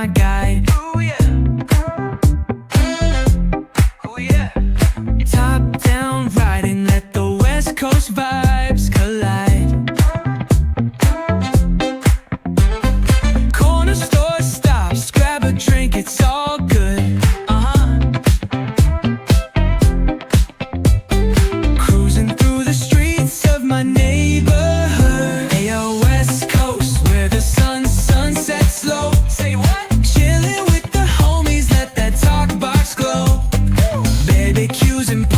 my guide. Ooh yeah. Ooh yeah. Top down riding, let the West Coast vibes collide. Corner store stops, grab a drink, it's all good. Cruising through the streets of my neighborhood. Ayo, West Coast, where the sun sets low. Say what? Chilling with the homies, let that talk box glow. Barbecues and